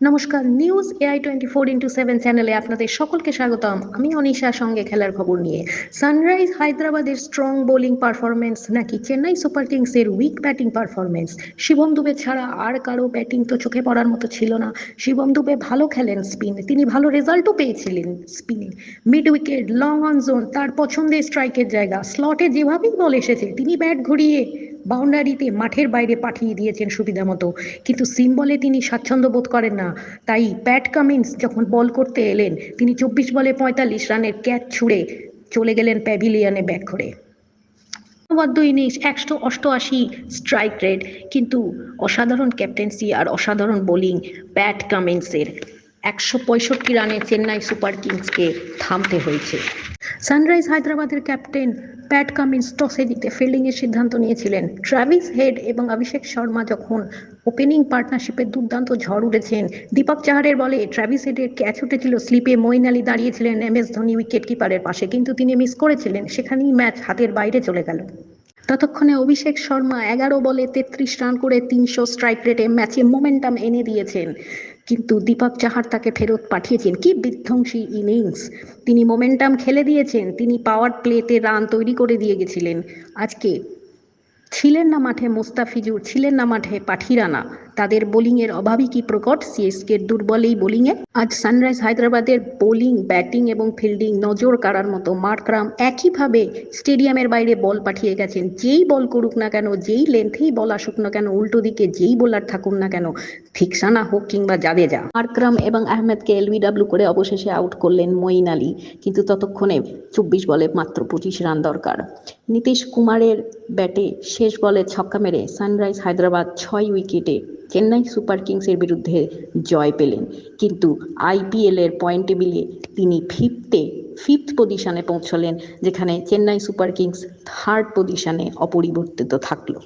নমস্কার, news AI 24x7 চ্যানেলে আপনাদের সকলকে স্বাগতম। আমি অনিশা, সঙ্গে খেলার খবর নিয়ে। সানরাইজ হায়দ্রাবাদের স্ট্রং বোলিং পারফরমেন্স নাকি চেন্নাই সুপার কিংসের weak batting performance? Shivam Dube ছাড়া আর কারো ব্যাটিং তো চোখে পড়ার মতো ছিল না। শিবম দুবে ভালো খেলেন স্পিন, তিনি ভালো রেজাল্টও পেয়েছিলেন স্পিনে। Mid wicket, long on zone তার পছন্দের স্ট্রাইকের জায়গা। স্লটে যেভাবেই বল এসেছে তিনি ব্যাট ঘুরিয়ে বাউন্ডারিতে মাঠের বাইরে পাঠিয়ে দিয়েছেন সুবিধা মতো। কিন্তু সিম বলে তিনি স্বাচ্ছন্দ্য বোধ করেন না। তাই প্যাট কামিন্স যখন বল করতে এলেন, তিনি 24 বলে 45 রানের ক্যাচ ছুড়ে চলে গেলেন প্যাভিলিয়নে ব্যাট করে। অনবদ্য ইনিংস, 188 স্ট্রাইক রেট, কিন্তু অসাধারণ ক্যাপ্টেন্সি আর অসাধারণ বোলিং প্যাট কামিন্সের। 165 রানে চেন্নাই সুপার কিংসকে থামতে হয়েছে। সানরাইজ হায়দ্রাবাদের ক্যাপ্টেন প্যাট কামিন্স টসে জিতে ফিল্ডিংয়ের সিদ্ধান্ত নিয়েছিলেন। ট্র্যাভিস হেড এবং অভিষেক শর্মা যখন ওপেনিং পার্টনারশিপের দুর্দান্ত ঝড় উঠেছেন, দীপক চাহারের বলে ট্র্যাভিস হেডের ক্যাচ উঠেছিল স্লিপে। মঈন আলী দাঁড়িয়েছিলেন MS ধোনি উইকেট কিপারের পাশে, কিন্তু তিনি মিস করেছিলেন। সেখানেই ম্যাচ হাতের বাইরে চলে গেল। ততক্ষণে অভিষেক শর্মা 11 বলে 33 রান করে 300 স্ট্রাইক রেটে ম্যাচে মোমেন্টাম এনে দিয়েছেন, কিন্তু দীপক চাহার তাকে ফেরত পাঠিয়েছেন। কি বিধ্বংসী ইনিংস! তিনি মোমেন্টাম খেলে দিয়েছেন, তিনি পাওয়ার প্লেতে রান তৈরি করে দিয়ে গেছিলেন। আজকে ছিলেন না মাঠে মোস্তাফিজুর, ছিলেন না মাঠে পাঠিরানা। তাদের বোলিংয়ের অভাবই কি প্রকট সিএসকের দুর্বল এই বোলিংয়ে। আজ সানরাইজ হায়দ্রাবাদের বোলিং, ব্যাটিং এবং ফিল্ডিং নজর কাড়ার মতো। মার্করাম একইভাবে স্টেডিয়ামের বাইরে বল পাঠিয়ে গেছেন। যেই বল করুক না কেন, যেই লেন্থেই বল আসুক না কেন, উল্টো দিকে যেই বোলার থাকুন না কেন, থিকসানা হোক কিংবা জাদেজা, মার্করাম এবং আহমেদকে LBW করে অবশেষে আউট করলেন মঈন আলী। কিন্তু ততক্ষণে 24 বলে মাত্র 25 রান দরকার। নীতিশ কুমারের ব্যাটে শেষ বলে ছক্কা মেরে সানরাইজ হায়দ্রাবাদ 6 উইকেটে চেন্নাই সুপার কিংসের বিরুদ্ধে জয় পেলেন। কিন্তু IPL-এর পয়েন্ট টেবিলে তিনি ফিফথ পজিশনে পৌঁছলেন, যেখানে চেন্নাই সুপার কিংস থার্ড পজিশনে অপরিবর্তিত থাকলো।